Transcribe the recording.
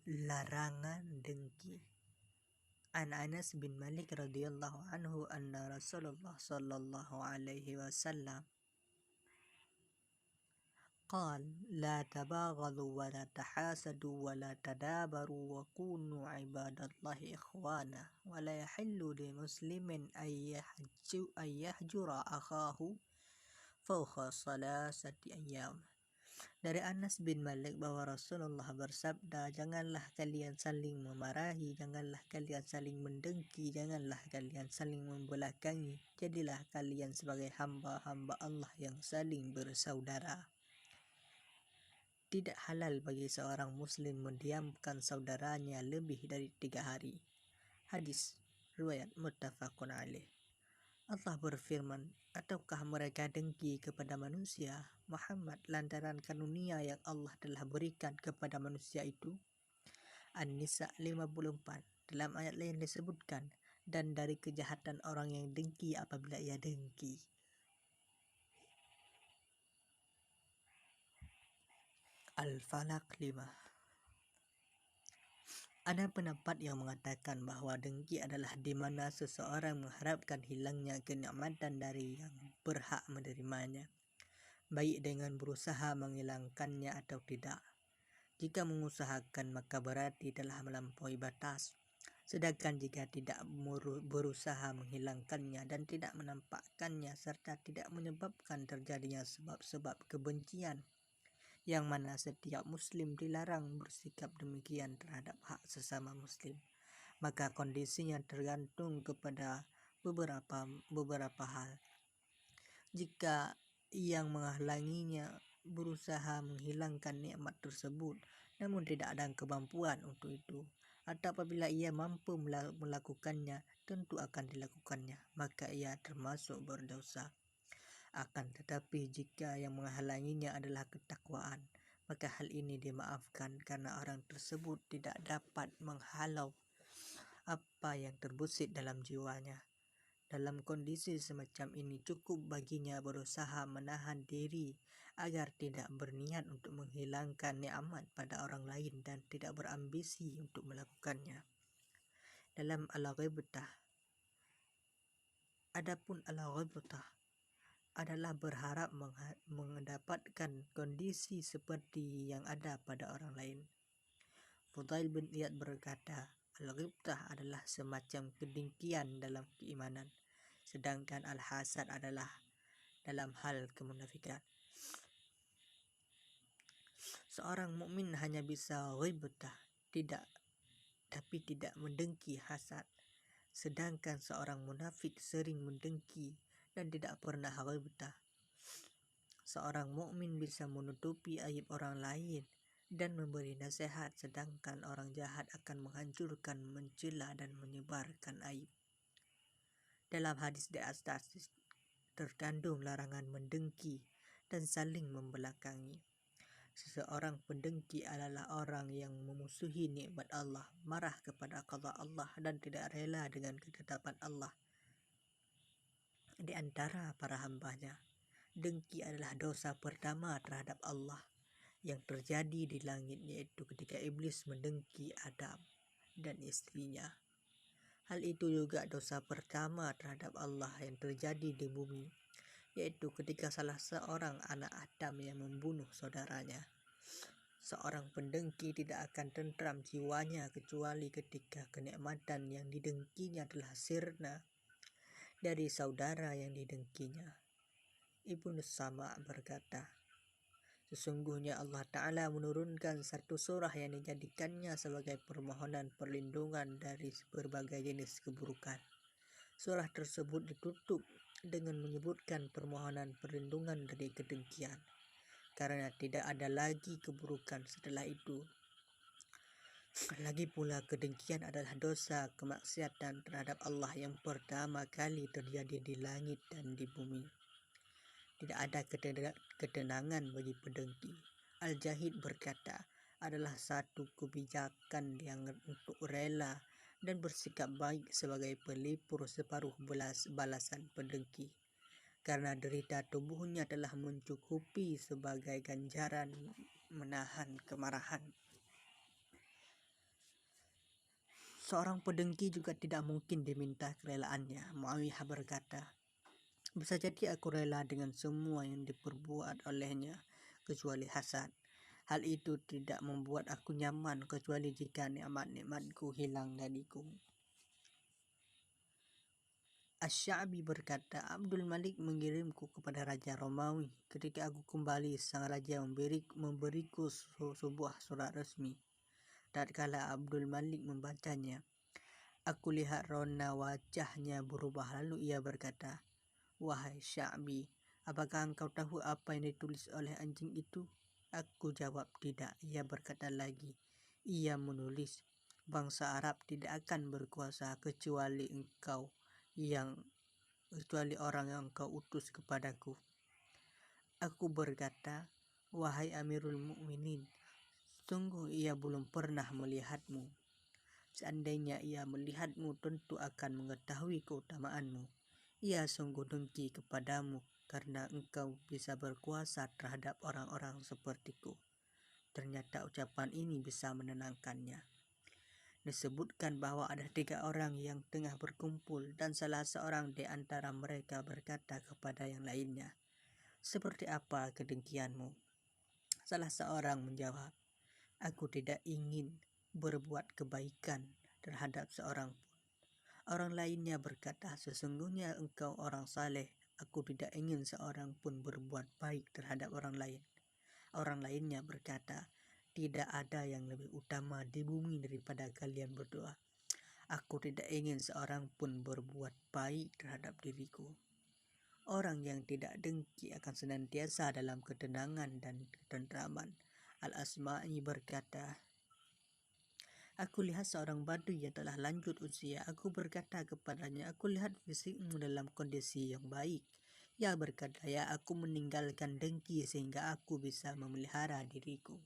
Larangan dengki. An Anas bin Malik radhiyallahu anhu anna Rasulullah sallallahu alaihi wasallam قال لا تباغضوا ولا تحاسدوا ولا تدابروا وكونوا عباد الله إخوانا ولا يحل لمسلم أن يهجر أخاه فوق 3 أيام. Dari Anas bin Malik bahwa Rasulullah bersabda, janganlah kalian saling memarahi, janganlah kalian saling mendengki, janganlah kalian saling membelakangi. Jadilah kalian sebagai hamba-hamba Allah yang saling bersaudara. Tidak halal bagi seorang muslim mendiamkan saudaranya lebih dari 3 hari. Hadis riwayat muttafaqun alaih. Allah berfirman, ataukah mereka dengki kepada manusia Muhammad lantaran karunia yang Allah telah berikan kepada manusia itu? An-Nisa 54. Dalam ayat lain disebutkan, dan dari kejahatan orang yang dengki apabila ia dengki. Al-Falaq 5. Ada pendapat yang mengatakan bahwa dengki adalah di mana seseorang mengharapkan hilangnya kenikmatan dari yang berhak menerimanya, baik dengan berusaha menghilangkannya atau tidak. Jika mengusahakan maka berarti telah melampaui batas, sedangkan jika tidak berusaha menghilangkannya dan tidak menampakkannya serta tidak menyebabkan terjadinya sebab-sebab kebencian, yang mana setiap muslim dilarang bersikap demikian terhadap hak sesama muslim, maka kondisinya tergantung kepada beberapa hal. Jika yang menghalanginya berusaha menghilangkan nikmat tersebut namun tidak ada kemampuan untuk itu, atau apabila ia mampu melakukannya tentu akan dilakukannya, maka ia termasuk berdosa. Akan tetapi jika yang menghalanginya adalah ketakwaan, maka hal ini dimaafkan karena orang tersebut tidak dapat menghalau apa yang terbesit dalam jiwanya. Dalam kondisi semacam ini cukup baginya berusaha menahan diri agar tidak berniat untuk menghilangkan nikmat pada orang lain dan tidak berambisi untuk melakukannya. Dalam al-ghibtah, adapun al-ghibtah adalah berharap mendapatkan kondisi seperti yang ada pada orang lain. Fudail bin Iyad berkata, al-ghibtah adalah semacam kedengkian dalam keimanan, sedangkan al-hasad adalah dalam hal kemunafikan. Seorang mukmin hanya bisa ghibtah, tapi tidak mendengki hasad, sedangkan seorang munafik sering mendengki dan tidak pernah ghibtah. Seorang mukmin bisa menutupi aib orang lain dan memberi nasihat, sedangkan orang jahat akan menghancurkan, mencela dan menyebarkan aib. Dalam hadis di atas terkandung larangan mendengki dan saling membelakangi. Seseorang pendengki adalah orang yang memusuhi nikmat Allah, marah kepada qada Allah dan tidak rela dengan ketetapan Allah di antara para hambanya. Dengki adalah dosa pertama terhadap Allah yang terjadi di langit, yaitu ketika iblis mendengki Adam dan istrinya. Hal itu juga dosa pertama terhadap Allah yang terjadi di bumi, yaitu ketika salah seorang anak Adam yang membunuh saudaranya. Seorang pendengki tidak akan tentram jiwanya kecuali ketika kenikmatan yang didengkinya telah sirna dari saudara yang didengkinya. Ibnu Sama berkata, sesungguhnya Allah Ta'ala menurunkan satu surah yang dijadikannya sebagai permohonan perlindungan dari berbagai jenis keburukan. Surah tersebut ditutup dengan menyebutkan permohonan perlindungan dari kedengkian, karena tidak ada lagi keburukan setelah itu. Lagi pula kedengkian adalah dosa kemaksiatan terhadap Allah yang pertama kali terjadi di langit dan di bumi. Tidak ada ketenangan bagi pendengki. Al-Jahid berkata, adalah satu kebijakan yang untuk rela dan bersikap baik sebagai pelipur separuh balasan pendengki, karena derita tubuhnya telah mencukupi sebagai ganjaran menahan kemarahan. Seorang pedengki juga tidak mungkin diminta kerelaannya. Muawiyah berkata, bisa jadi aku rela dengan semua yang diperbuat olehnya, kecuali hasad. Hal itu tidak membuat aku nyaman kecuali jika nikmat-nikmatku hilang dariku. Asy-Sya'bi berkata, Abdul Malik mengirimku kepada Raja Romawi. Ketika aku kembali, sang raja memberiku sebuah surat resmi. Tatkala Abdul Malik membacanya, aku lihat rona wajahnya berubah, lalu ia berkata, wahai Sya'bi, apakah engkau tahu apa yang ditulis oleh anjing itu? Aku jawab, tidak. Ia berkata lagi, ia menulis, bangsa Arab tidak akan berkuasa kecuali orang yang engkau utus kepadaku. Aku berkata, wahai Amirul Mukminin, sungguh ia belum pernah melihatmu. Seandainya ia melihatmu, tentu akan mengetahui keutamaanmu. Ia sungguh dengki kepadamu karena engkau bisa berkuasa terhadap orang-orang sepertiku. Ternyata ucapan ini bisa menenangkannya. Disebutkan bahwa ada 3 orang yang tengah berkumpul dan salah seorang di antara mereka berkata kepada yang lainnya, seperti apa kedengkianmu? Salah seorang menjawab, aku tidak ingin berbuat kebaikan terhadap seorang pun. Orang lainnya berkata, sesungguhnya engkau orang saleh, aku tidak ingin seorang pun berbuat baik terhadap orang lain. Orang lainnya berkata, tidak ada yang lebih utama di bumi daripada kalian berdua. Aku tidak ingin seorang pun berbuat baik terhadap diriku. Orang yang tidak dengki akan senantiasa dalam ketenangan dan ketentraman. Al-Asma'i berkata, aku lihat seorang badui yang telah lanjut usia. Aku berkata kepadanya, aku lihat fisikmu dalam kondisi yang baik. Ia berkata, ya, aku meninggalkan dengki sehingga aku bisa memelihara diriku.